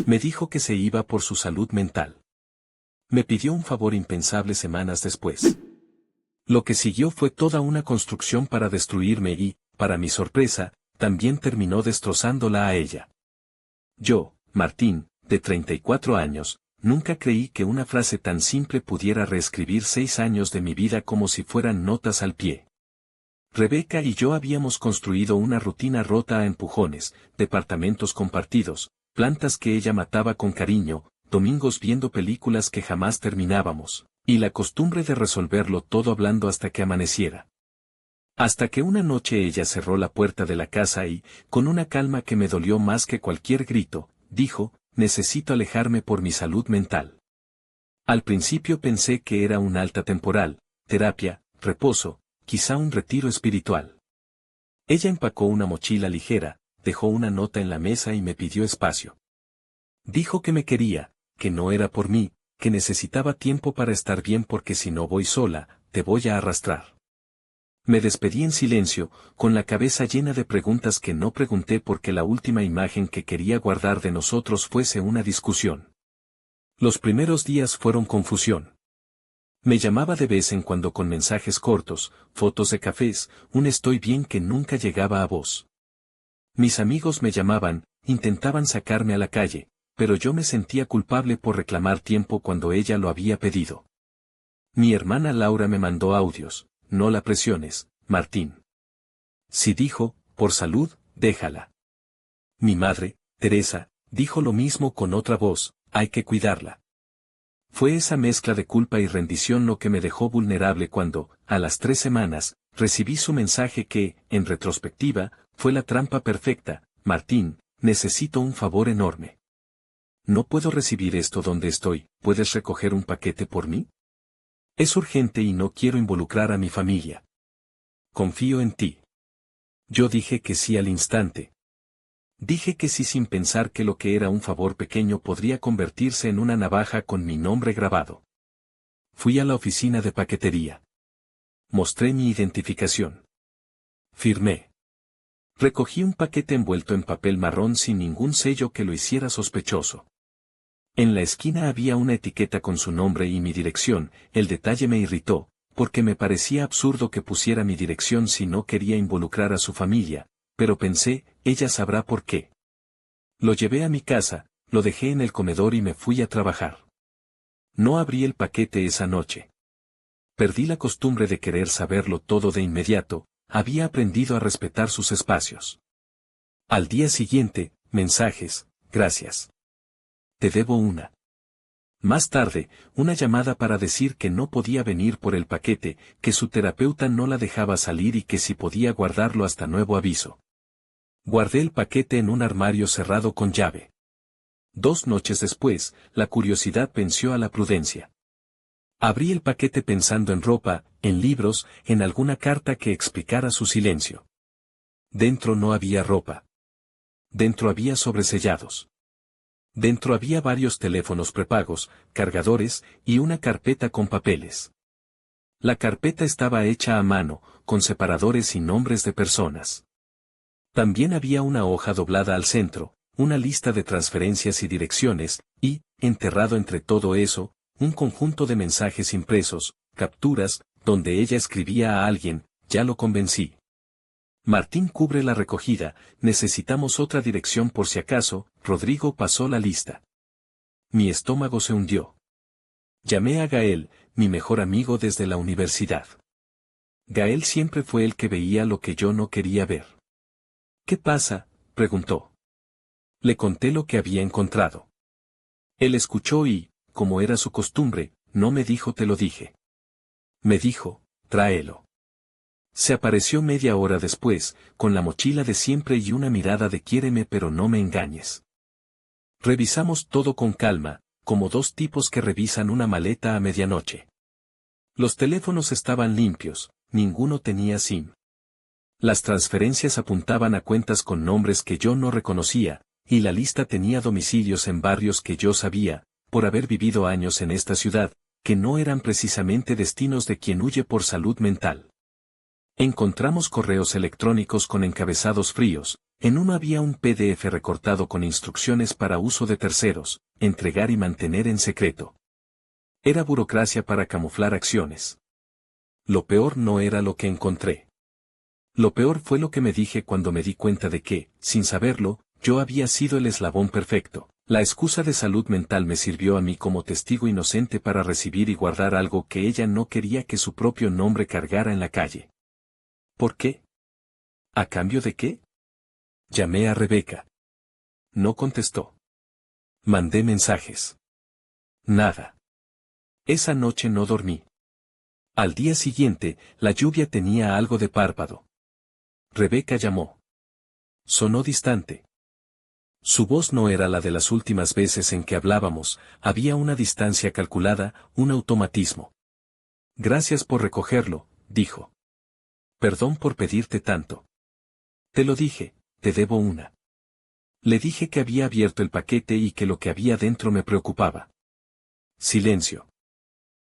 Me dijo que se iba por su salud mental. Me pidió un favor impensable semanas después. Lo que siguió fue toda una construcción para destruirme y, para mi sorpresa, también terminó destrozándola a ella. Yo, Martín, de 34 años, nunca creí que una frase tan simple pudiera reescribir 6 años de mi vida como si fueran notas al pie. Rebeca y yo habíamos construido una rutina rota a empujones, departamentos compartidos, plantas que ella mataba con cariño, domingos viendo películas que jamás terminábamos, y la costumbre de resolverlo todo hablando hasta que amaneciera. Hasta que una noche ella cerró la puerta de la casa y, con una calma que me dolió más que cualquier grito, dijo, necesito alejarme por mi salud mental. Al principio pensé que era un alta temporal, terapia, reposo, quizá un retiro espiritual. Ella empacó una mochila ligera, dejó una nota en la mesa y me pidió espacio. Dijo que me quería, que no era por mí, que necesitaba tiempo para estar bien porque si no voy sola, te voy a arrastrar. Me despedí en silencio, con la cabeza llena de preguntas que no pregunté porque la última imagen que quería guardar de nosotros fuese una discusión. Los primeros días fueron confusión. Me llamaba de vez en cuando con mensajes cortos, fotos de cafés, un estoy bien que nunca llegaba a voz. Mis amigos me llamaban, intentaban sacarme a la calle, pero yo me sentía culpable por reclamar tiempo cuando ella lo había pedido. Mi hermana Laura me mandó audios. No la presiones, Martín. Si dijo, por salud, déjala. Mi madre, Teresa, dijo lo mismo con otra voz, hay que cuidarla. Fue esa mezcla de culpa y rendición lo que me dejó vulnerable cuando, a las 3 semanas, recibí su mensaje que, en retrospectiva, fue la trampa perfecta, Martín, necesito un favor enorme. No puedo recibir esto donde estoy, ¿puedes recoger un paquete por mí? Es urgente y no quiero involucrar a mi familia. Confío en ti. Yo dije que sí al instante. Dije que sí sin pensar que lo que era un favor pequeño podría convertirse en una navaja con mi nombre grabado. Fui a la oficina de paquetería. Mostré mi identificación. Firmé. Recogí un paquete envuelto en papel marrón sin ningún sello que lo hiciera sospechoso. En la esquina había una etiqueta con su nombre y mi dirección, el detalle me irritó, porque me parecía absurdo que pusiera mi dirección si no quería involucrar a su familia, pero pensé, ella sabrá por qué. Lo llevé a mi casa, lo dejé en el comedor y me fui a trabajar. No abrí el paquete esa noche. Perdí la costumbre de querer saberlo todo de inmediato, había aprendido a respetar sus espacios. Al día siguiente, mensajes, gracias. Te debo una. Más tarde, una llamada para decir que no podía venir por el paquete, que su terapeuta no la dejaba salir y que si podía guardarlo hasta nuevo aviso. Guardé el paquete en un armario cerrado con llave. 2 noches después, la curiosidad venció a la prudencia. Abrí el paquete pensando en ropa, en libros, en alguna carta que explicara su silencio. Dentro no había ropa. Dentro había sobresellados. Dentro había varios teléfonos prepagos, cargadores, y una carpeta con papeles. La carpeta estaba hecha a mano, con separadores y nombres de personas. También había una hoja doblada al centro, una lista de transferencias y direcciones, y, enterrado entre todo eso, un conjunto de mensajes impresos, capturas, donde ella escribía a alguien, ya lo convencí. Martín cubre la recogida, necesitamos otra dirección por si acaso, Rodrigo pasó la lista. Mi estómago se hundió. Llamé a Gael, mi mejor amigo desde la universidad. Gael siempre fue el que veía lo que yo no quería ver. ¿Qué pasa?, preguntó. Le conté lo que había encontrado. Él escuchó y, como era su costumbre, no me dijo te lo dije. Me dijo, tráelo. Se apareció media hora después, con la mochila de siempre y una mirada de quiéreme pero no me engañes. Revisamos todo con calma, como 2 tipos que revisan una maleta a medianoche. Los teléfonos estaban limpios, ninguno tenía SIM. Las transferencias apuntaban a cuentas con nombres que yo no reconocía, y la lista tenía domicilios en barrios que yo sabía, por haber vivido años en esta ciudad, que no eran precisamente destinos de quien huye por salud mental. Encontramos correos electrónicos con encabezados fríos, En uno había un PDF recortado con instrucciones para uso de terceros, entregar y mantener en secreto. Era burocracia para camuflar acciones. Lo peor no era lo que encontré. Lo peor fue lo que me dije cuando me di cuenta de que, sin saberlo, yo había sido el eslabón perfecto. La excusa de salud mental me sirvió a mí como testigo inocente para recibir y guardar algo que ella no quería que su propio nombre cargara en la calle. ¿Por qué? ¿A cambio de qué? Llamé a Rebeca. No contestó. Mandé mensajes. Nada. Esa noche no dormí. Al día siguiente, la lluvia tenía algo de párpado. Rebeca llamó. Sonó distante. Su voz no era la de las últimas veces en que hablábamos, había una distancia calculada, un automatismo. Gracias por recogerlo, dijo. Perdón por pedirte tanto. Te lo dije, te debo una. Le dije que había abierto el paquete y que lo que había dentro me preocupaba. Silencio.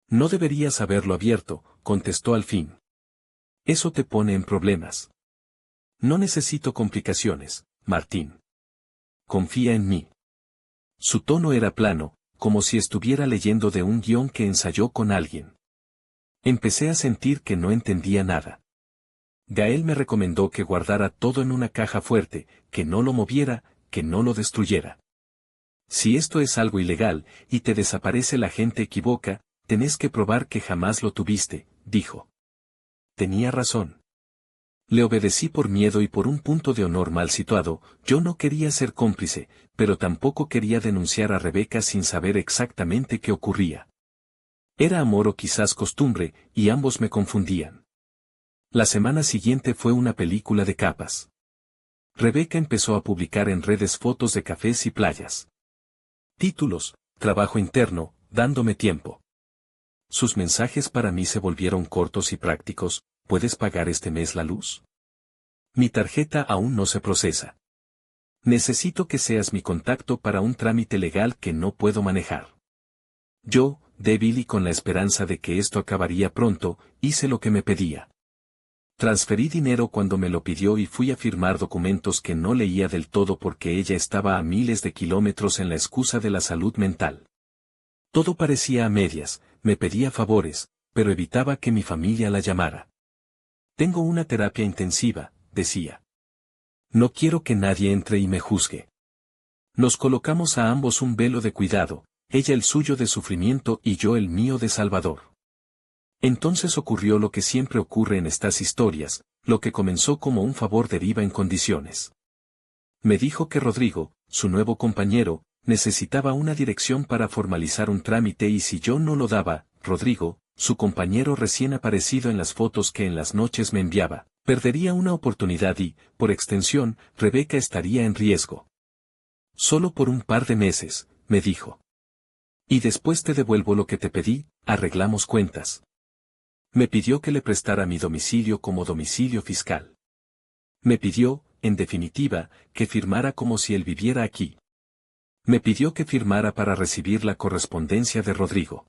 No deberías haberlo abierto, contestó al fin. Eso te pone en problemas. No necesito complicaciones, Martín. Confía en mí. Su tono era plano, como si estuviera leyendo de un guión que ensayó con alguien. Empecé a sentir que no entendía nada. Gael me recomendó que guardara todo en una caja fuerte, que no lo moviera, que no lo destruyera. Si esto es algo ilegal, y te desaparece la gente equivoca, tenés que probar que jamás lo tuviste, dijo. Tenía razón. Le obedecí por miedo y por un punto de honor mal situado, yo no quería ser cómplice, pero tampoco quería denunciar a Rebeca sin saber exactamente qué ocurría. Era amor o quizás costumbre, y ambos me confundían. La semana siguiente fue una película de capas. Rebeca empezó a publicar en redes fotos de cafés y playas. Títulos, trabajo interno, dándome tiempo. Sus mensajes para mí se volvieron cortos y prácticos, ¿puedes pagar este mes la luz? Mi tarjeta aún no se procesa. Necesito que seas mi contacto para un trámite legal que no puedo manejar. Yo, débil y con la esperanza de que esto acabaría pronto, hice lo que me pedía. Transferí dinero cuando me lo pidió y fui a firmar documentos que no leía del todo porque ella estaba a miles de kilómetros en la excusa de la salud mental. Todo parecía a medias, me pedía favores, pero evitaba que mi familia la llamara. Tengo una terapia intensiva, decía. No quiero que nadie entre y me juzgue. Nos colocamos a ambos un velo de cuidado, ella el suyo de sufrimiento y yo el mío de salvador. Entonces ocurrió lo que siempre ocurre en estas historias, lo que comenzó como un favor deriva en condiciones. Me dijo que Rodrigo, su nuevo compañero, necesitaba una dirección para formalizar un trámite y si yo no lo daba, Rodrigo, su compañero recién aparecido en las fotos que en las noches me enviaba, perdería una oportunidad y, por extensión, Rebeca estaría en riesgo. Solo por un par de meses, me dijo. Y después te devuelvo lo que te pedí, arreglamos cuentas. Me pidió que le prestara mi domicilio como domicilio fiscal. Me pidió, en definitiva, que firmara como si él viviera aquí. Me pidió que firmara para recibir la correspondencia de Rodrigo.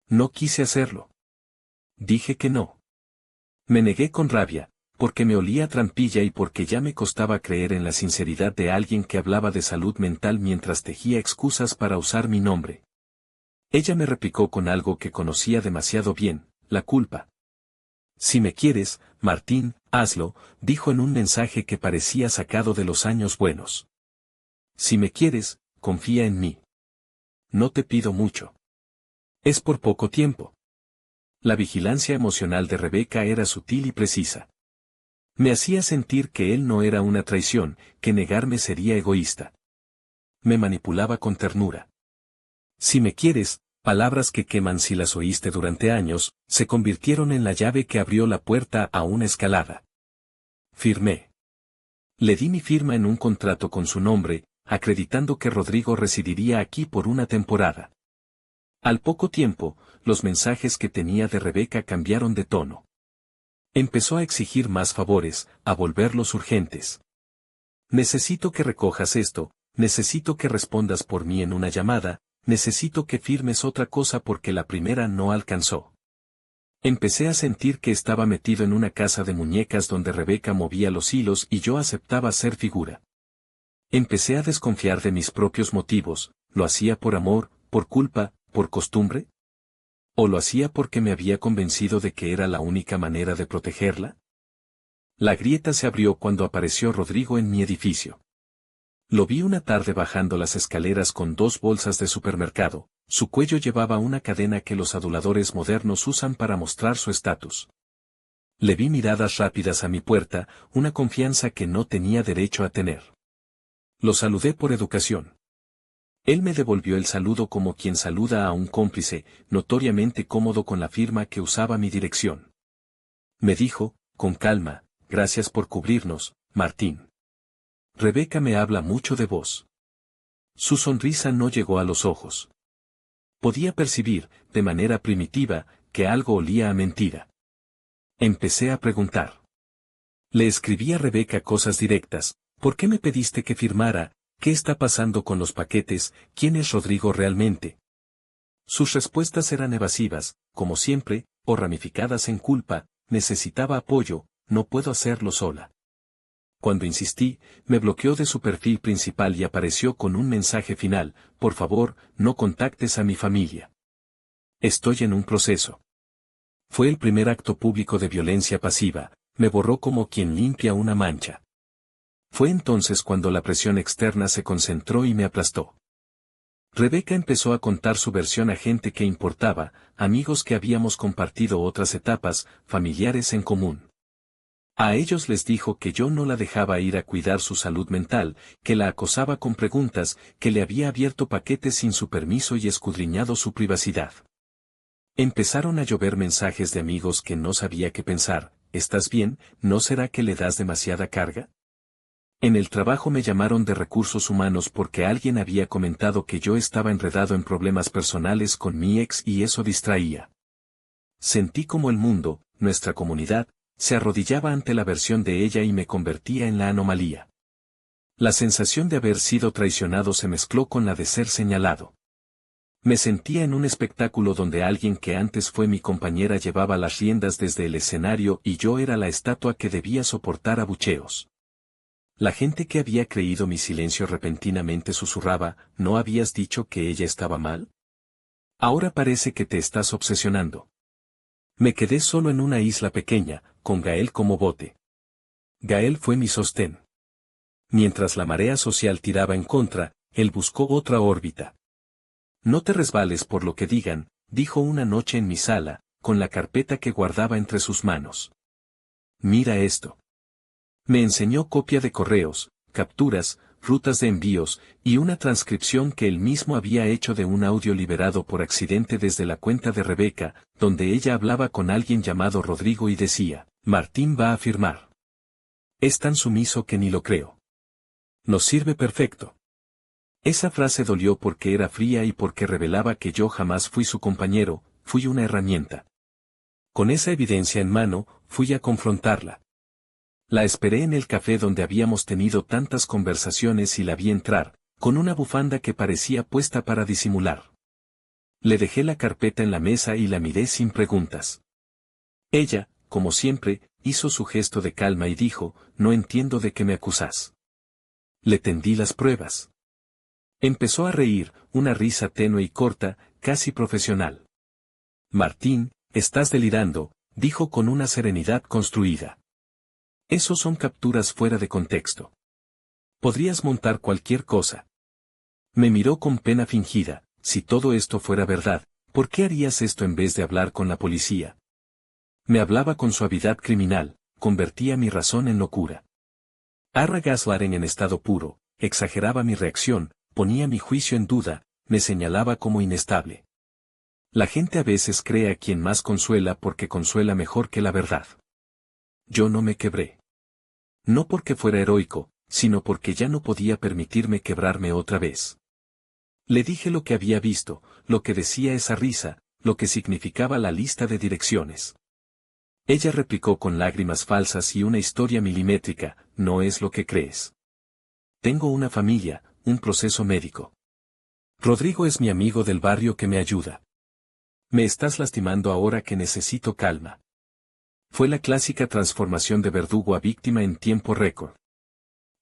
No quise hacerlo. Dije que no. Me negué con rabia, porque me olía trampilla y porque ya me costaba creer en la sinceridad de alguien que hablaba de salud mental mientras tejía excusas para usar mi nombre. Ella me replicó con algo que conocía demasiado bien. La culpa. Si me quieres, Martín, hazlo, dijo en un mensaje que parecía sacado de los años buenos. Si me quieres, confía en mí. No te pido mucho. Es por poco tiempo. La vigilancia emocional de Rebeca era sutil y precisa. Me hacía sentir que él no era una traición, que negarme sería egoísta. Me manipulaba con ternura. Si me quieres, palabras que queman si las oíste durante años, se convirtieron en la llave que abrió la puerta a una escalada. Firmé. Le di mi firma en un contrato con su nombre, acreditando que Rodrigo residiría aquí por una temporada. Al poco tiempo, los mensajes que tenía de Rebeca cambiaron de tono. Empezó a exigir más favores, a volverlos urgentes. Necesito que recojas esto, necesito que respondas por mí en una llamada, necesito que firmes otra cosa porque la primera no alcanzó. Empecé a sentir que estaba metido en una casa de muñecas donde Rebeca movía los hilos y yo aceptaba ser figura. Empecé a desconfiar de mis propios motivos, ¿lo hacía por amor, por culpa, por costumbre? ¿O lo hacía porque me había convencido de que era la única manera de protegerla? La grieta se abrió cuando apareció Rodrigo en mi edificio. Lo vi una tarde bajando las escaleras con 2 bolsas de supermercado, su cuello llevaba una cadena que los aduladores modernos usan para mostrar su estatus. Le vi miradas rápidas a mi puerta, una confianza que no tenía derecho a tener. Lo saludé por educación. Él me devolvió el saludo como quien saluda a un cómplice, notoriamente cómodo con la firma que usaba mi dirección. Me dijo, con calma, gracias por cubrirnos, Martín. Rebeca me habla mucho de vos. Su sonrisa no llegó a los ojos. Podía percibir, de manera primitiva, que algo olía a mentira. Empecé a preguntar. Le escribí a Rebeca cosas directas, ¿por qué me pediste que firmara? ¿Qué está pasando con los paquetes? ¿Quién es Rodrigo realmente? Sus respuestas eran evasivas, como siempre, o ramificadas en culpa, necesitaba apoyo, no puedo hacerlo sola. Cuando insistí, me bloqueó de su perfil principal y apareció con un mensaje final, por favor, no contactes a mi familia. Estoy en un proceso. Fue el primer acto público de violencia pasiva, me borró como quien limpia una mancha. Fue entonces cuando la presión externa se concentró y me aplastó. Rebeca empezó a contar su versión a gente que importaba, amigos que habíamos compartido otras etapas, familiares en común. A ellos les dijo que yo no la dejaba ir a cuidar su salud mental, que la acosaba con preguntas, que le había abierto paquetes sin su permiso y escudriñado su privacidad. Empezaron a llover mensajes de amigos que no sabía qué pensar, ¿estás bien? ¿No será que le das demasiada carga? En el trabajo me llamaron de recursos humanos porque alguien había comentado que yo estaba enredado en problemas personales con mi ex y eso distraía. Sentí como el mundo, nuestra comunidad, se arrodillaba ante la versión de ella y me convertía en la anomalía. La sensación de haber sido traicionado se mezcló con la de ser señalado. Me sentía en un espectáculo donde alguien que antes fue mi compañera llevaba las riendas desde el escenario y yo era la estatua que debía soportar abucheos. La gente que había creído mi silencio repentinamente susurraba, ¿no habías dicho que ella estaba mal? Ahora parece que te estás obsesionando. Me quedé solo en una isla pequeña, con Gael como bote. Gael fue mi sostén. Mientras la marea social tiraba en contra, él buscó otra órbita. No te resbales por lo que digan, dijo una noche en mi sala, con la carpeta que guardaba entre sus manos. Mira esto. Me enseñó copia de correos, capturas, rutas de envíos, y una transcripción que él mismo había hecho de un audio liberado por accidente desde la cuenta de Rebeca, donde ella hablaba con alguien llamado Rodrigo y decía, Martín va a firmar. Es tan sumiso que ni lo creo. Nos sirve perfecto. Esa frase dolió porque era fría y porque revelaba que yo jamás fui su compañero, fui una herramienta. Con esa evidencia en mano, fui a confrontarla. La esperé en el café donde habíamos tenido tantas conversaciones y la vi entrar, con una bufanda que parecía puesta para disimular. Le dejé la carpeta en la mesa y la miré sin preguntas. Ella, como siempre, hizo su gesto de calma y dijo, no entiendo de qué me acusás. Le tendí las pruebas. Empezó a reír, una risa tenue y corta, casi profesional. Martín, estás delirando, dijo con una serenidad construida. Esos son capturas fuera de contexto. Podrías montar cualquier cosa. Me miró con pena fingida, si todo esto fuera verdad, ¿por qué harías esto en vez de hablar con la policía? Me hablaba con suavidad criminal, convertía mi razón en locura. Arra Gaslaren en estado puro, exageraba mi reacción, ponía mi juicio en duda, me señalaba como inestable. La gente a veces cree a quien más consuela porque consuela mejor que la verdad. Yo no me quebré. No porque fuera heroico, sino porque ya no podía permitirme quebrarme otra vez. Le dije lo que había visto, lo que decía esa risa, lo que significaba la lista de direcciones. Ella replicó con lágrimas falsas y una historia milimétrica, no es lo que crees. Tengo una familia, un proceso médico. Rodrigo es mi amigo del barrio que me ayuda. Me estás lastimando ahora que necesito calma. Fue la clásica transformación de verdugo a víctima en tiempo récord.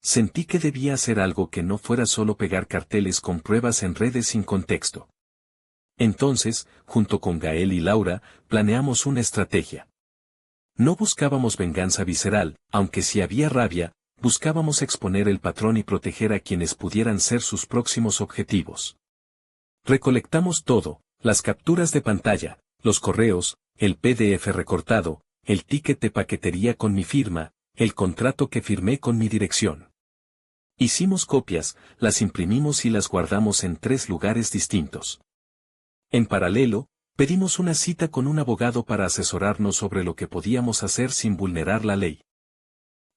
Sentí que debía hacer algo que no fuera solo pegar carteles con pruebas en redes sin contexto. Entonces, junto con Gael y Laura, planeamos una estrategia. No buscábamos venganza visceral, aunque si había rabia, buscábamos exponer el patrón y proteger a quienes pudieran ser sus próximos objetivos. Recolectamos todo, las capturas de pantalla, los correos, el PDF recortado, el ticket de paquetería con mi firma, el contrato que firmé con mi dirección. Hicimos copias, las imprimimos y las guardamos en 3 lugares distintos. En paralelo, pedimos una cita con un abogado para asesorarnos sobre lo que podíamos hacer sin vulnerar la ley.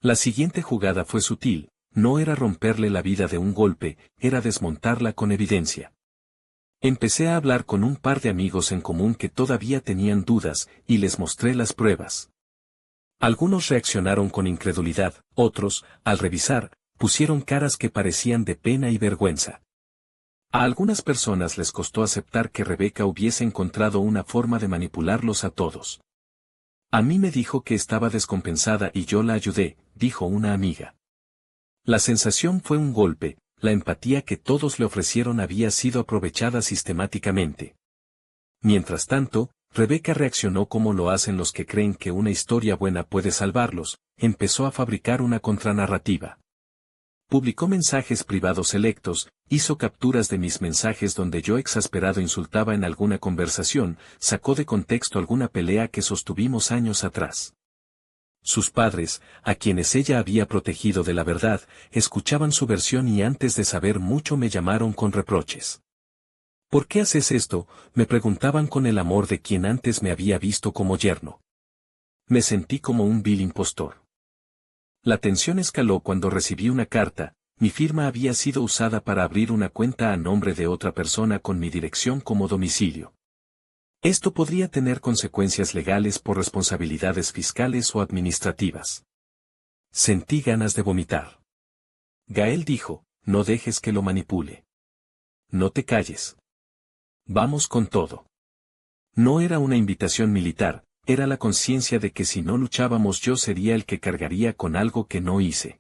La siguiente jugada fue sutil, no era romperle la vida de un golpe, era desmontarla con evidencia. Empecé a hablar con un par de amigos en común que todavía tenían dudas, y les mostré las pruebas. Algunos reaccionaron con incredulidad, otros, al revisar, pusieron caras que parecían de pena y vergüenza. A algunas personas les costó aceptar que Rebeca hubiese encontrado una forma de manipularlos a todos. A mí me dijo que estaba descompensada y yo la ayudé, dijo una amiga. La sensación fue un golpe, la empatía que todos le ofrecieron había sido aprovechada sistemáticamente. Mientras tanto, Rebeca reaccionó como lo hacen los que creen que una historia buena puede salvarlos, empezó a fabricar una contranarrativa. Publicó mensajes privados selectos, hizo capturas de mis mensajes donde yo exasperado insultaba en alguna conversación, sacó de contexto alguna pelea que sostuvimos años atrás. Sus padres, a quienes ella había protegido de la verdad, escuchaban su versión y antes de saber mucho me llamaron con reproches. ¿Por qué haces esto?, me preguntaban con el amor de quien antes me había visto como yerno. Me sentí como un vil impostor. La tensión escaló cuando recibí una carta, mi firma había sido usada para abrir una cuenta a nombre de otra persona con mi dirección como domicilio. Esto podría tener consecuencias legales por responsabilidades fiscales o administrativas. Sentí ganas de vomitar. Gael dijo, no dejes que lo manipule. No te calles. Vamos con todo. No era una invitación militar, era la conciencia de que si no luchábamos yo sería el que cargaría con algo que no hice.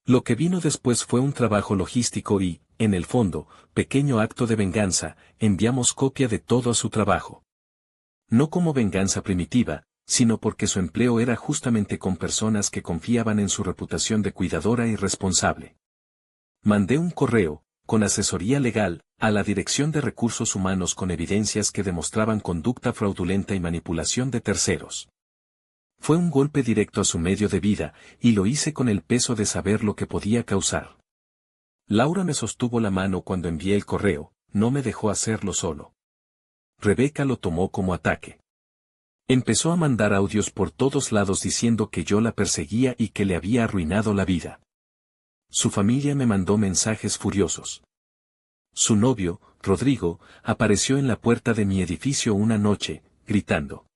Lo que vino después fue un trabajo logístico y, en el fondo, pequeño acto de venganza, enviamos copia de todo a su trabajo. No como venganza primitiva, sino porque su empleo era justamente con personas que confiaban en su reputación de cuidadora y responsable. Mandé un correo, con asesoría legal, a la Dirección de Recursos Humanos con evidencias que demostraban conducta fraudulenta y manipulación de terceros. Fue un golpe directo a su medio de vida, y lo hice con el peso de saber lo que podía causar. Laura me sostuvo la mano cuando envié el correo, no me dejó hacerlo solo. Rebeca lo tomó como ataque. Empezó a mandar audios por todos lados diciendo que yo la perseguía y que le había arruinado la vida. Su familia me mandó mensajes furiosos. Su novio, Rodrigo, apareció en la puerta de mi edificio una noche, gritando.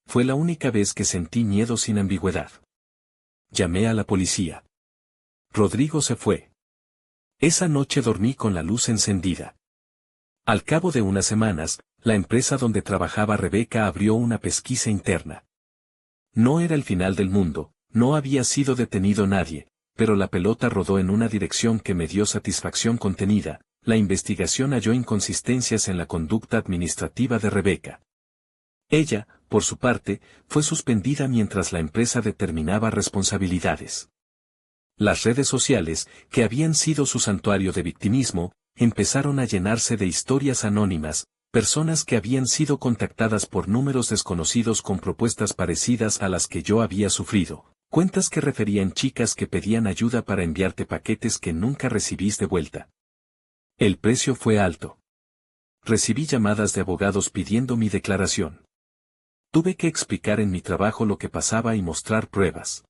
Fue la única vez que sentí miedo sin ambigüedad. Llamé a la policía. Rodrigo se fue. Esa noche dormí con la luz encendida. Al cabo de unas semanas, la empresa donde trabajaba Rebeca abrió una pesquisa interna. No era el final del mundo, no había sido detenido nadie, pero la pelota rodó en una dirección que me dio satisfacción contenida. La investigación halló inconsistencias en la conducta administrativa de Rebeca. Ella, por su parte, fue suspendida mientras la empresa determinaba responsabilidades. Las redes sociales, que habían sido su santuario de victimismo, empezaron a llenarse de historias anónimas, personas que habían sido contactadas por números desconocidos con propuestas parecidas a las que yo había sufrido, cuentas que referían chicas que pedían ayuda para enviarte paquetes que nunca recibís de vuelta. El precio fue alto. Recibí llamadas de abogados pidiendo mi declaración. Tuve que explicar en mi trabajo lo que pasaba y mostrar pruebas.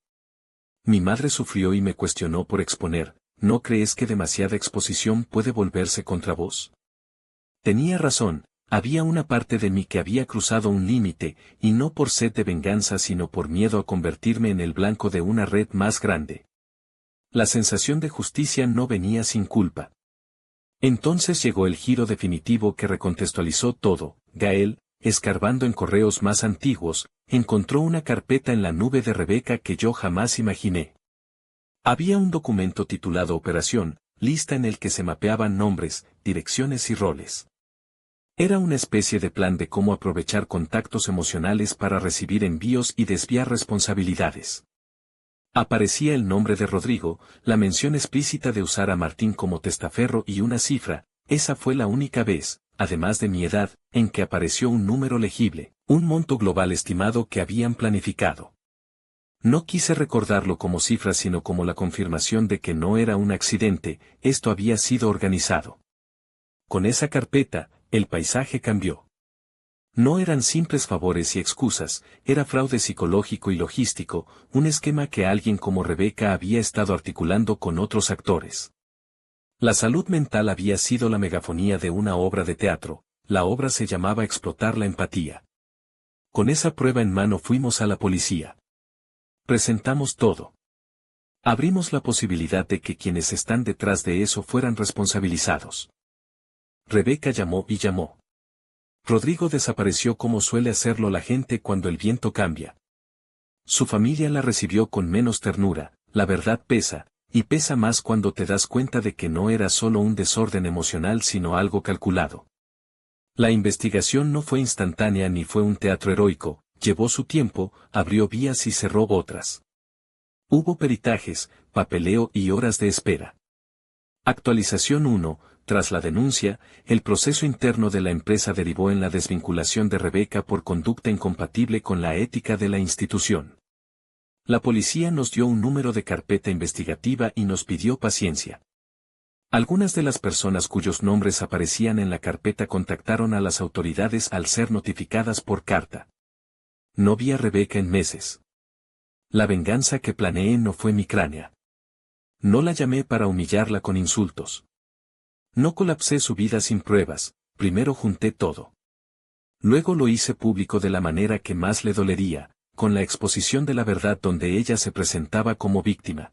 Mi madre sufrió y me cuestionó por exponer, ¿no crees que demasiada exposición puede volverse contra vos? Tenía razón, había una parte de mí que había cruzado un límite, y no por sed de venganza sino por miedo a convertirme en el blanco de una red más grande. La sensación de justicia no venía sin culpa. Entonces llegó el giro definitivo que recontextualizó todo. Gael, escarbando en correos más antiguos, encontró una carpeta en la nube de Rebeca que yo jamás imaginé. Había un documento titulado Operación, lista en el que se mapeaban nombres, direcciones y roles. Era una especie de plan de cómo aprovechar contactos emocionales para recibir envíos y desviar responsabilidades. Aparecía el nombre de Rodrigo, la mención explícita de usar a Martín como testaferro y una cifra. Esa fue la única vez, además de mi edad, en que apareció un número legible, un monto global estimado que habían planificado. No quise recordarlo como cifra sino como la confirmación de que no era un accidente, esto había sido organizado. Con esa carpeta, el paisaje cambió. No eran simples favores y excusas, era fraude psicológico y logístico, un esquema que alguien como Rebeca había estado articulando con otros actores. La salud mental había sido la megafonía de una obra de teatro, la obra se llamaba Explotar la empatía. Con esa prueba en mano fuimos a la policía. Presentamos todo. Abrimos la posibilidad de que quienes están detrás de eso fueran responsabilizados. Rebeca llamó y llamó. Rodrigo desapareció como suele hacerlo la gente cuando el viento cambia. Su familia la recibió con menos ternura, la verdad pesa, y pesa más cuando te das cuenta de que no era solo un desorden emocional sino algo calculado. La investigación no fue instantánea ni fue un teatro heroico, llevó su tiempo, abrió vías y cerró otras. Hubo peritajes, papeleo y horas de espera. Actualización 1. Tras la denuncia, el proceso interno de la empresa derivó en la desvinculación de Rebeca por conducta incompatible con la ética de la institución. La policía nos dio un número de carpeta investigativa y nos pidió paciencia. Algunas de las personas cuyos nombres aparecían en la carpeta contactaron a las autoridades al ser notificadas por carta. No vi a Rebeca en meses. La venganza que planeé no fue mi cránea. No la llamé para humillarla con insultos. No colapsé su vida sin pruebas, primero junté todo. Luego lo hice público de la manera que más le dolería, con la exposición de la verdad donde ella se presentaba como víctima.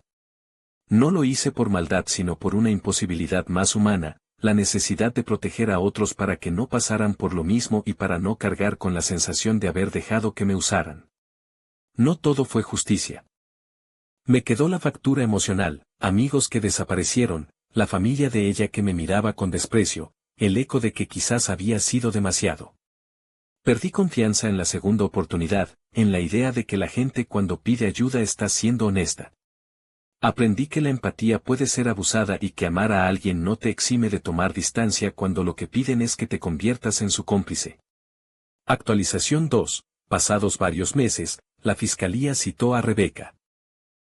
No lo hice por maldad sino por una imposibilidad más humana, la necesidad de proteger a otros para que no pasaran por lo mismo y para no cargar con la sensación de haber dejado que me usaran. No todo fue justicia. Me quedó la factura emocional, amigos que desaparecieron, la familia de ella que me miraba con desprecio, el eco de que quizás había sido demasiado. Perdí confianza en la segunda oportunidad, en la idea de que la gente cuando pide ayuda está siendo honesta. Aprendí que la empatía puede ser abusada y que amar a alguien no te exime de tomar distancia cuando lo que piden es que te conviertas en su cómplice. Actualización 2. Pasados varios meses, la fiscalía citó a Rebeca.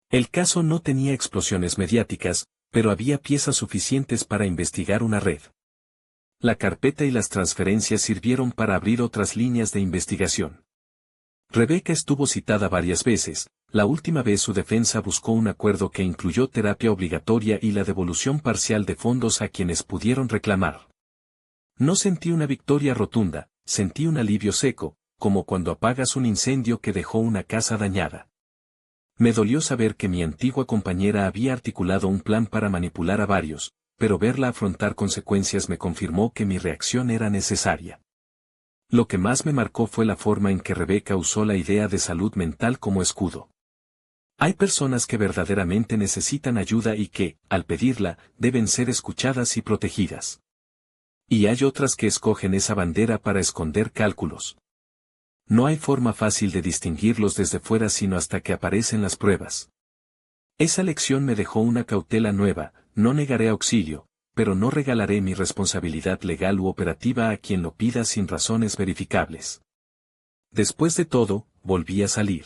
El caso no tenía explosiones mediáticas, pero había piezas suficientes para investigar una red. La carpeta y las transferencias sirvieron para abrir otras líneas de investigación. Rebeca estuvo citada varias veces, la última vez su defensa buscó un acuerdo que incluyó terapia obligatoria y la devolución parcial de fondos a quienes pudieron reclamar. No sentí una victoria rotunda, sentí un alivio seco, como cuando apagas un incendio que dejó una casa dañada. Me dolió saber que mi antigua compañera había articulado un plan para manipular a varios, pero verla afrontar consecuencias me confirmó que mi reacción era necesaria. Lo que más me marcó fue la forma en que Rebeca usó la idea de salud mental como escudo. Hay personas que verdaderamente necesitan ayuda y que, al pedirla, deben ser escuchadas y protegidas. Y hay otras que escogen esa bandera para esconder cálculos. No hay forma fácil de distinguirlos desde fuera sino hasta que aparecen las pruebas. Esa lección me dejó una cautela nueva, no negaré auxilio, pero no regalaré mi responsabilidad legal u operativa a quien lo pida sin razones verificables. Después de todo, volví a salir.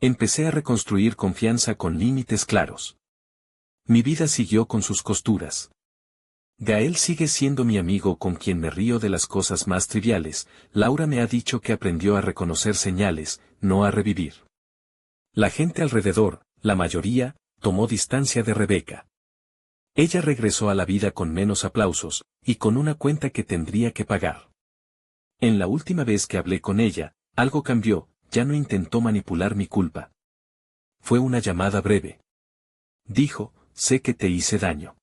Empecé a reconstruir confianza con límites claros. Mi vida siguió con sus costuras. Gael sigue siendo mi amigo con quien me río de las cosas más triviales, Laura me ha dicho que aprendió a reconocer señales, no a revivir. La gente alrededor, la mayoría, tomó distancia de Rebeca. Ella regresó a la vida con menos aplausos, y con una cuenta que tendría que pagar. En la última vez que hablé con ella, algo cambió, ya no intentó manipular mi culpa. Fue una llamada breve. Dijo, sé que te hice daño.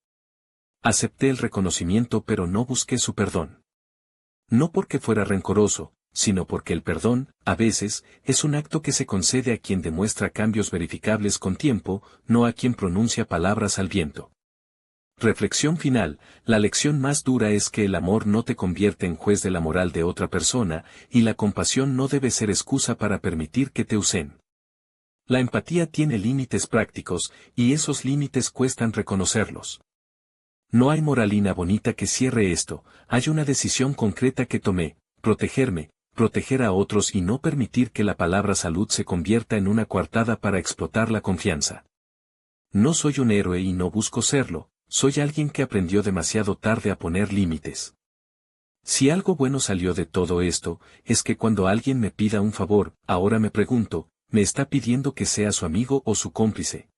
Acepté el reconocimiento pero no busqué su perdón. No porque fuera rencoroso, sino porque el perdón, a veces, es un acto que se concede a quien demuestra cambios verificables con tiempo, no a quien pronuncia palabras al viento. Reflexión final, la lección más dura es que el amor no te convierte en juez de la moral de otra persona, y la compasión no debe ser excusa para permitir que te usen. La empatía tiene límites prácticos, y esos límites cuestan reconocerlos. No hay moralina bonita que cierre esto, hay una decisión concreta que tomé: protegerme, proteger a otros y no permitir que la palabra salud se convierta en una coartada para explotar la confianza. No soy un héroe y no busco serlo, soy alguien que aprendió demasiado tarde a poner límites. Si algo bueno salió de todo esto, es que cuando alguien me pida un favor, ahora me pregunto, ¿me está pidiendo que sea su amigo o su cómplice?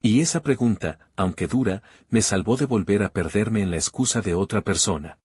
Y esa pregunta, aunque dura, me salvó de volver a perderme en la excusa de otra persona.